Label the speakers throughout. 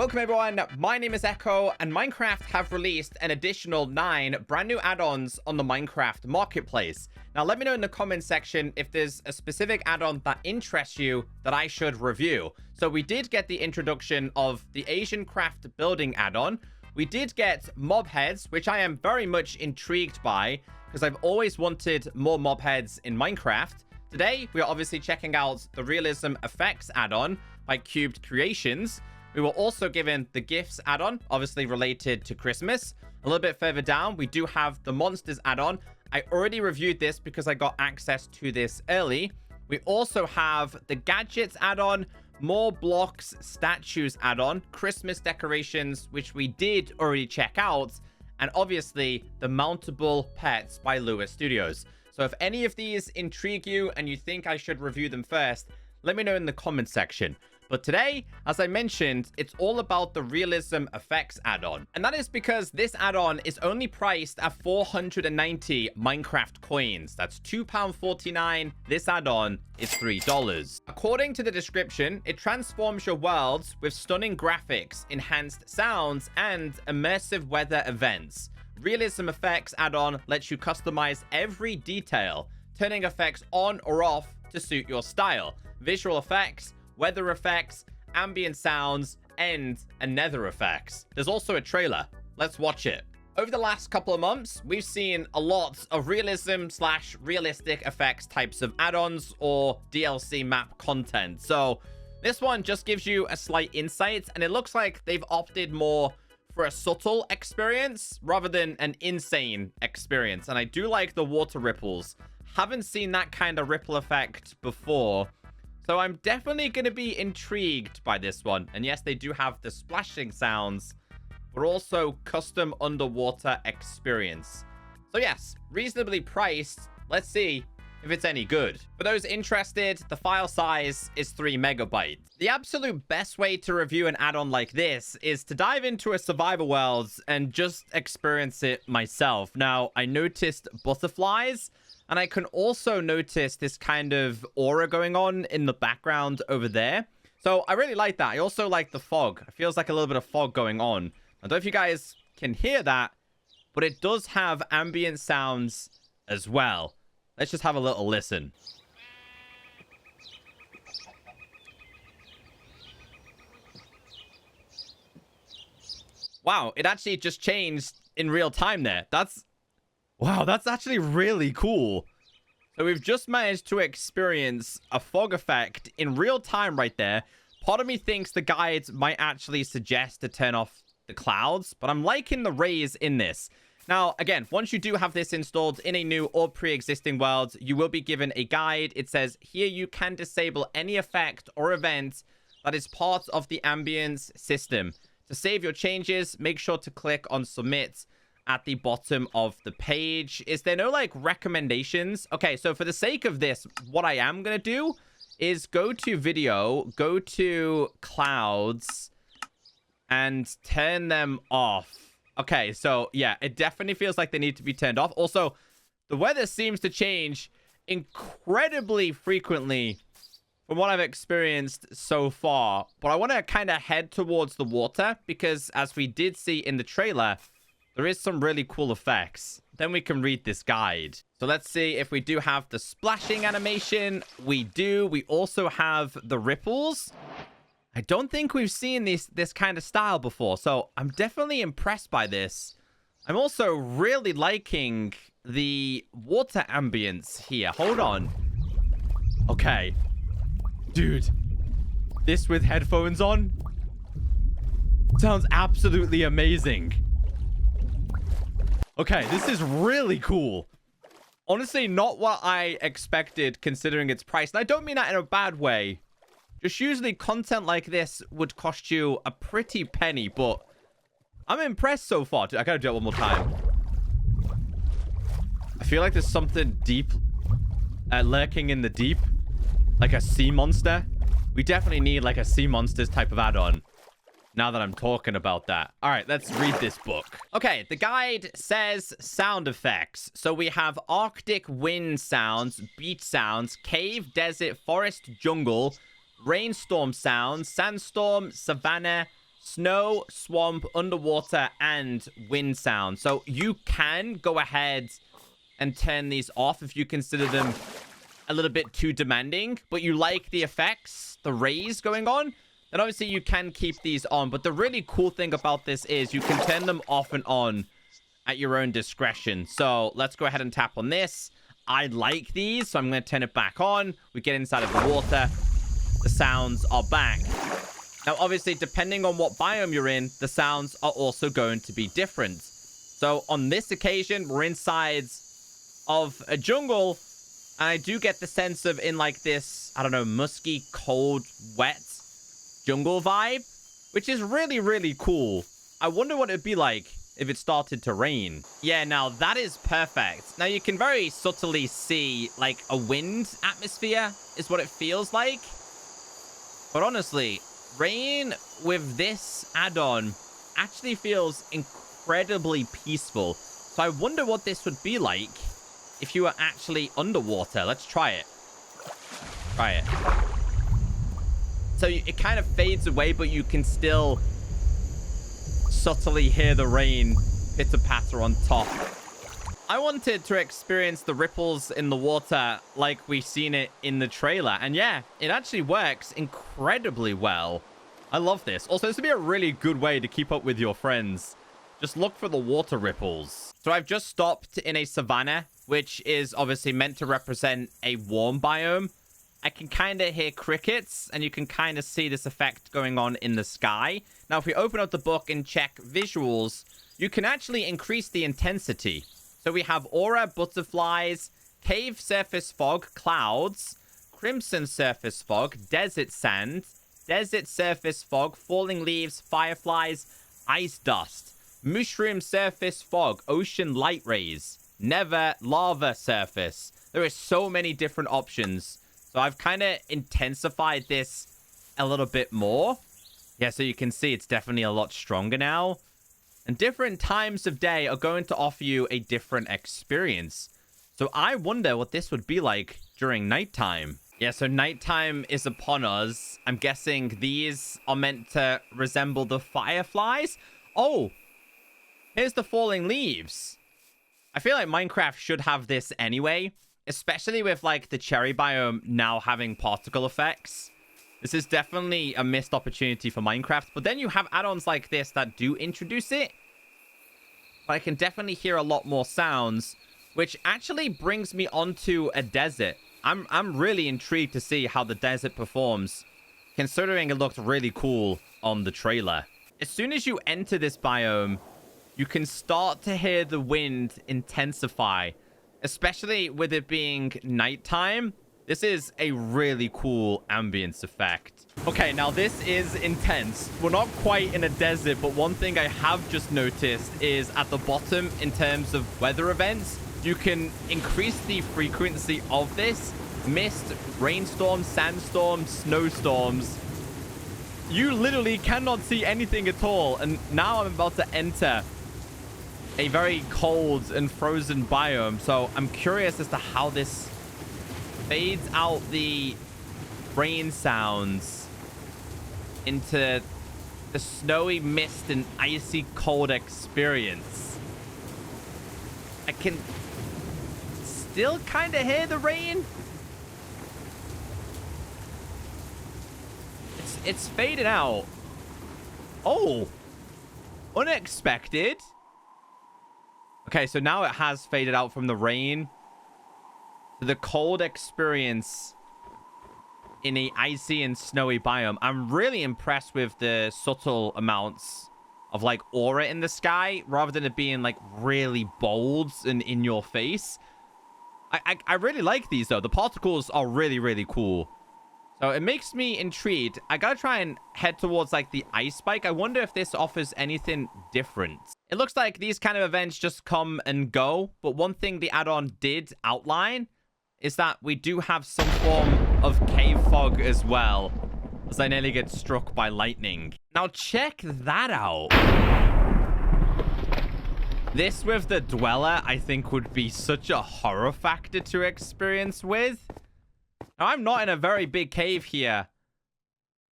Speaker 1: Welcome everyone, my name is Echo, and Minecraft have released an additional 9 brand new add-ons on the Minecraft marketplace. Now let me know in the comment section if there's a specific add-on that interests you that I should review. So we did get the introduction of the Asian craft building add-on. We did get mob heads, which I am very much intrigued by because I've always wanted more mob heads in Minecraft. Today we are obviously checking out the Realism Effects add-on by Cubed Creations. We were also given the Gifts add-on, obviously related to Christmas. A little bit further down, we do have the Monsters add-on. I already reviewed this because I got access to this early. We also have the Gadgets add-on, more blocks, statues add-on, Christmas decorations, which we did already check out, and obviously the Mountable Pets by Lewis Studios. So if any of these intrigue you and you think I should review them first, let me know in the comment section. But today, as I mentioned, it's all about the Realism Effects add-on. And that is because this add-on is only priced at 490 Minecraft coins. That's £2.49. This add-on is $3. According to the description, it transforms your worlds with stunning graphics, enhanced sounds, and immersive weather events. Realism Effects add-on lets you customize every detail, turning effects on or off to suit your style. Visual effects, weather effects, ambient sounds, and Nether Effects. There's also a trailer. Let's watch it. Over the last couple of months, we've seen a lot of realism/realistic effects types of add-ons or DLC map content. So this one just gives you a slight insight, and it looks like they've opted more for a subtle experience rather than an insane experience. And I do like the water ripples. Haven't seen that kind of ripple effect before. So I'm definitely going to be intrigued by this one. And yes, they do have the splashing sounds, but also custom underwater experience. So yes, reasonably priced. Let's see if it's any good. For those interested, the file size is 3 megabytes. The absolute best way to review an add-on like this is to dive into a survival world and just experience it myself. Now, I noticed butterflies, and I can also notice this kind of aura going on in the background over there. So I really like that. I also like the fog. It feels like a little bit of fog going on. I don't know if you guys can hear that, but it does have ambient sounds as well. Let's just have a little listen. Wow, it actually just changed in real time there. Wow, that's actually really cool. So we've just managed to experience a fog effect in real time right there. Part of me thinks the guide might actually suggest to turn off the clouds, but I'm liking the rays in this. Now, again, once you do have this installed in a new or pre-existing world, you will be given a guide. It says, here you can disable any effect or event that is part of the Ambience system. To save your changes, make sure to click on Submit at the bottom of the page. Is there no like recommendations? Okay, so for the sake of this, what I am gonna do is go to video, go to clouds, and turn them off. Okay, so yeah, it definitely feels like they need to be turned off. Also, the weather seems to change incredibly frequently from what I've experienced so far. But I want to kind of head towards the water because as we did see in the trailer, there is some really cool effects. Then we can read this guide. So let's see if we do have the splashing animation. We do. We also have the ripples. I don't think we've seen this kind of style before. So I'm definitely impressed by this. I'm also really liking the water ambience here. Hold on. Okay. Dude. This with headphones on sounds absolutely amazing. Okay, this is really cool. Honestly, not what I expected considering its price. And I don't mean that in a bad way. Just usually content like this would cost you a pretty penny, but I'm impressed so far. I gotta do it one more time. I feel like there's something deep lurking in the deep. Like a sea monster. We definitely need like a sea monsters type of add-on. Now that I'm talking about that. All right, let's read this book. Okay, the guide says sound effects. So we have Arctic wind sounds, beach sounds, cave, desert, forest, jungle, rainstorm sounds, sandstorm, savanna, snow, swamp, underwater, and wind sound. So you can go ahead and turn these off if you consider them a little bit too demanding, but you like the effects, the rays going on, then obviously you can keep these on. But the really cool thing about this is you can turn them off and on at your own discretion. So let's go ahead and tap on this. I like these, so I'm going to turn it back on. We get inside of the water. The sounds are back. Now, obviously, depending on what biome you're in, the sounds are also going to be different. So on this occasion, we're inside of a jungle. And I do get the sense of in like this, I don't know, musky, cold, wet jungle vibe, which is really, really cool. I wonder what it'd be like if it started to rain. Yeah, now that is perfect. Now you can very subtly see like a wind atmosphere is what it feels like. But honestly, rain with this add-on actually feels incredibly peaceful. So I wonder what this would be like if you were actually underwater. Let's try it. Try it. So it kind of fades away, but you can still subtly hear the rain pitter-patter on top. I wanted to experience the ripples in the water like we've seen it in the trailer. And yeah, it actually works incredibly well. I love this. Also, this would be a really good way to keep up with your friends. Just look for the water ripples. So I've just stopped in a savanna, which is obviously meant to represent a warm biome. I can kind of hear crickets, and you can kind of see this effect going on in the sky. Now, if we open up the book and check visuals, you can actually increase the intensity. So we have aura, butterflies, cave surface fog, clouds, crimson surface fog, desert sand, desert surface fog, falling leaves, fireflies, ice dust, mushroom surface fog, ocean light rays, nether lava surface. There are so many different options. So I've kind of intensified this a little bit more. Yeah, so you can see it's definitely a lot stronger now. And different times of day are going to offer you a different experience. So I wonder what this would be like during nighttime. Yeah, so nighttime is upon us. I'm guessing these are meant to resemble the fireflies. Oh, here's the falling leaves. I feel like Minecraft should have this anyway. Especially with, like, the cherry biome now having particle effects. This is definitely a missed opportunity for Minecraft. But then you have add-ons like this that do introduce it. But I can definitely hear a lot more sounds, which actually brings me onto a desert. I'm really intrigued to see how the desert performs, considering it looked really cool on the trailer. As soon as you enter this biome, you can start to hear the wind intensify. Especially with it being nighttime, this is a really cool ambience effect. Okay, now this is intense. We're not quite in a desert, but one thing I have just noticed is at the bottom, in terms of weather events, you can increase the frequency of this. Mist, rainstorms, sandstorms, snowstorms. You literally cannot see anything at all. And now I'm about to enter a very cold and frozen biome. So I'm curious as to how this fades out the rain sounds into the snowy mist and icy cold experience. I can still kind of hear the rain. It's faded out. Oh, unexpected. Okay, so now it has faded out from the rain. The cold experience in a icy and snowy biome. I'm really impressed with the subtle amounts of like aura in the sky, rather than it being like really bold and in your face. I really like these though. The particles are really, really cool. So it makes me intrigued. I gotta try and head towards like the ice spike. I wonder if this offers anything different. It looks like these kind of events just come and go. But one thing the add-on did outline is that we do have some form of cave fog as well, as I nearly get struck by lightning. Now check that out. This with the dweller, I think, would be such a horror factor to experience with. Now, I'm not in a very big cave here,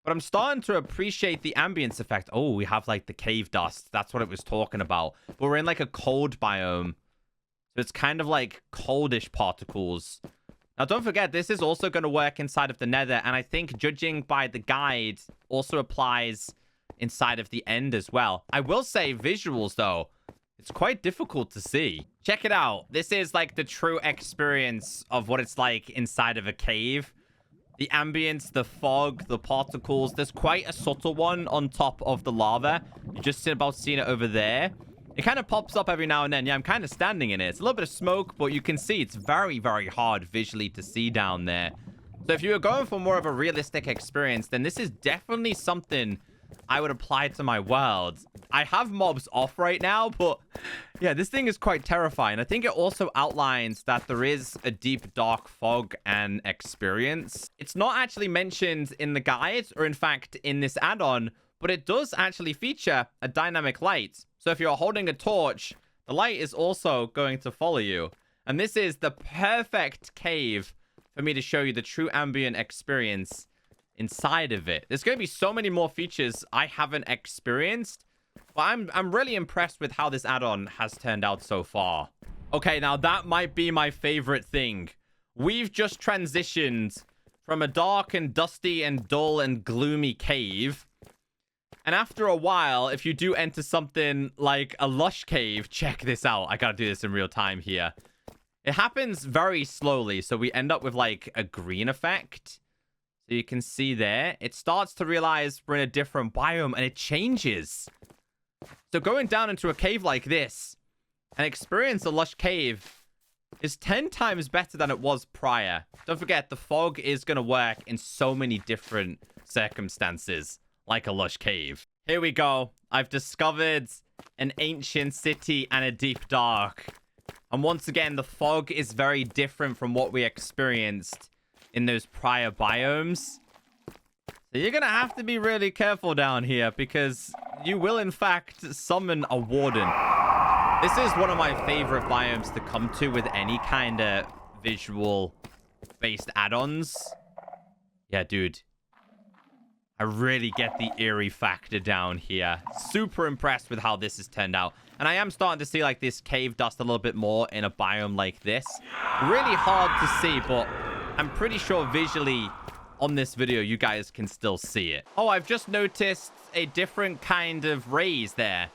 Speaker 1: But I'm starting to appreciate the ambience effect. Oh, we have like the cave dust. That's what it was talking about. But we're in like a cold biome. So it's kind of like coldish particles. Now, don't forget, this is also going to work inside of the Nether. And I think judging by the guide also applies inside of the end as well. I will say visuals, though, it's quite difficult to see. Check it out. This is like the true experience of what it's like inside of a cave. The ambience, the fog, the particles. There's quite a subtle one on top of the lava. You just about seeing it over there. It kind of pops up every now and then. Yeah, I'm kind of standing in it. It's a little bit of smoke, but you can see it's very, very hard visually to see down there. So if you were going for more of a realistic experience, then this is definitely something I would apply to my world. I have mobs off right now, but yeah, this thing is quite terrifying. I think it also outlines that there is a deep, dark fog and experience. It's not actually mentioned in the guide, or in fact, in this add-on, but it does actually feature a dynamic light. So if you're holding a torch, the light is also going to follow you. And this is the perfect cave for me to show you the true ambient experience inside of it. There's going to be so many more features I haven't experienced, but I'm really impressed with how this add-on has turned out so far. Okay, now that might be my favorite thing. We've just transitioned from a dark and dusty and dull and gloomy cave. And after a while, if you do enter something like a lush cave, check this out. I gotta do this in real time here. It happens very slowly, so we end up with like a green effect. So you can see there, it starts to realize we're in a different biome and it changes. So going down into a cave like this and experience a lush cave is 10 times better than it was prior. Don't forget, the fog is going to work in so many different circumstances, like a lush cave. Here we go. I've discovered an ancient city and a deep dark. And once again, the fog is very different from what we experienced in those prior biomes. So you're gonna have to be really careful down here because you will in fact summon a warden. This is one of my favorite biomes to come to with any kind of visual based add-ons. Yeah, dude, I really get the eerie factor down here. Super impressed with how this has turned out. And I am starting to see like this cave dust a little bit more in a biome like this. Really hard to see, but I'm pretty sure visually on this video, you guys can still see it. Oh, I've just noticed a different kind of rays there.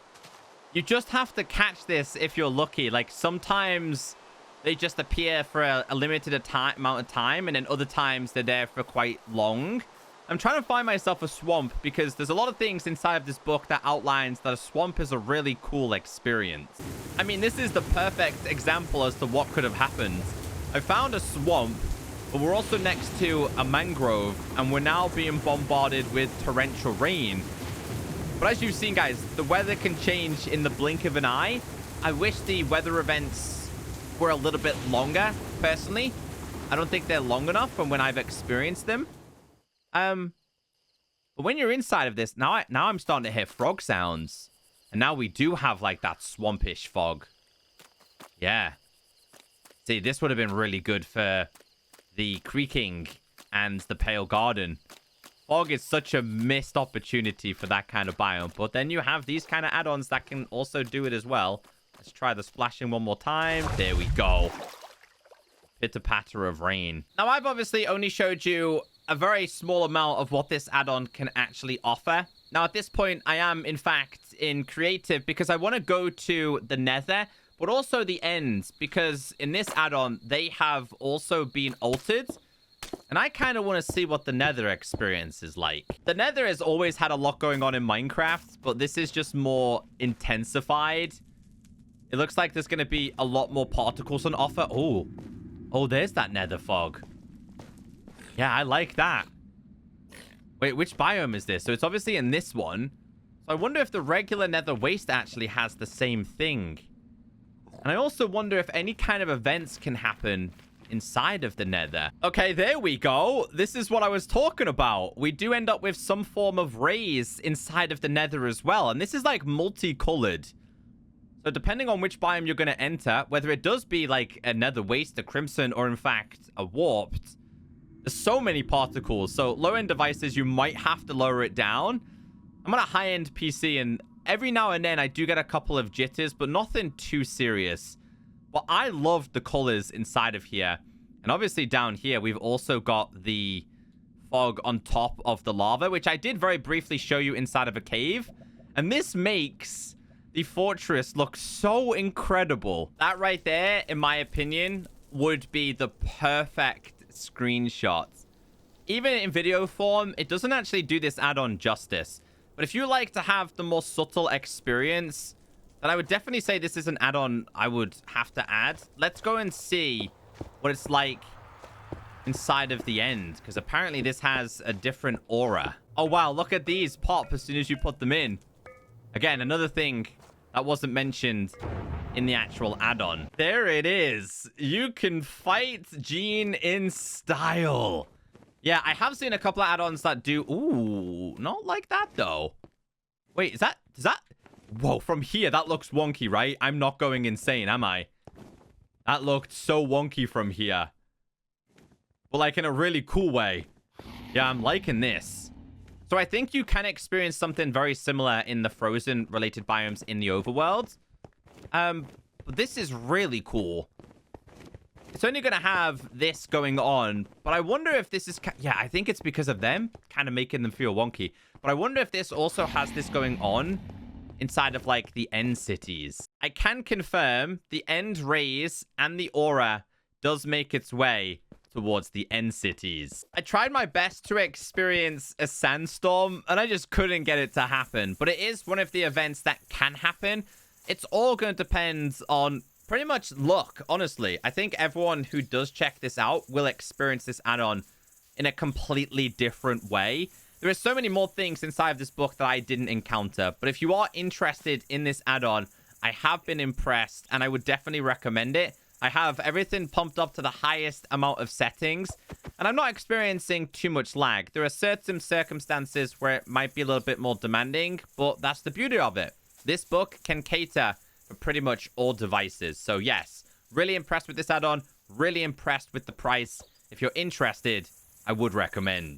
Speaker 1: You just have to catch this if you're lucky. Like sometimes they just appear for a limited amount of time, and then other times they're there for quite long. I'm trying to find myself a swamp because there's a lot of things inside of this book that outlines that a swamp is a really cool experience. I mean, this is the perfect example as to what could have happened. I found a swamp, but we're also next to a mangrove, and we're now being bombarded with torrential rain. But as you've seen, guys, the weather can change in the blink of an eye. I wish the weather events were a little bit longer, personally. I don't think they're long enough from when I've experienced them. But when you're inside of this, now I'm starting to hear frog sounds. And now we do have, like, that swampish fog. Yeah. See, this would have been really good for the creaking and the pale garden. Fog is such a missed opportunity for that kind of biome. But then you have these kind of add-ons that can also do it as well. Let's try the splashing one more time. There we go. Pitter-patter of rain. Now, I've obviously only showed you a very small amount of what this add-on can actually offer. Now, at this point, I am, in fact, in creative because I want to go to the Nether, but also the ends, because in this add-on, they have also been altered. And I kind of want to see what the Nether experience is like. The Nether has always had a lot going on in Minecraft, but this is just more intensified. It looks like there's going to be a lot more particles on offer. Oh, there's that Nether fog. Yeah, I like that. Wait, which biome is this? So it's obviously in this one. So I wonder if the regular Nether waste actually has the same thing. And I also wonder if any kind of events can happen inside of the Nether. Okay, there we go. This is what I was talking about. We do end up with some form of rays inside of the Nether as well. And this is like multicolored. So depending on which biome you're going to enter, whether it does be like a Nether waste, a crimson, or in fact a warped, There's so many particles. So low-end devices, you might have to lower it down. I'm on a high-end PC, and every now and then I do get a couple of jitters, but nothing too serious. But I love the colors inside of here. And obviously down here, we've also got the fog on top of the lava, which I did very briefly show you inside of a cave. And this makes the fortress look so incredible. That right there, in my opinion, would be the perfect screenshot. Even in video form, it doesn't actually do this add-on justice. But if you like to have the more subtle experience, then I would definitely say this is an add-on I would have to add. Let's go and see what it's like inside of the end, because apparently this has a different aura. Oh, wow. Look at these pop as soon as you put them in. Again, another thing that wasn't mentioned in the actual add-on. There it is. You can fight Gene in style. Yeah, I have seen a couple of add-ons that do... Ooh, not like that, though. Wait, is that... Whoa, from here, that looks wonky, right? I'm not going insane, am I? That looked so wonky from here. But, like, in a really cool way. Yeah, I'm liking this. So I think you can experience something very similar in the frozen-related biomes in the Overworld. But this is really cool. It's only going to have this going on, but I wonder if this is... Yeah, I think it's because of them kind of making them feel wonky. But I wonder if this also has this going on inside of, like, the end cities. I can confirm the end rays and the aura does make its way towards the end cities. I tried my best to experience a sandstorm, and I just couldn't get it to happen. But it is one of the events that can happen. It's all going to depend on pretty much luck, honestly. I think everyone who does check this out will experience this add-on in a completely different way. There are so many more things inside of this book that I didn't encounter. But if you are interested in this add-on, I have been impressed, and I would definitely recommend it. I have everything pumped up to the highest amount of settings, and I'm not experiencing too much lag. There are certain circumstances where it might be a little bit more demanding, but that's the beauty of it. This book can cater for pretty much all devices. So yes, really impressed with this add-on, really impressed with the price. If you're interested, I would recommend.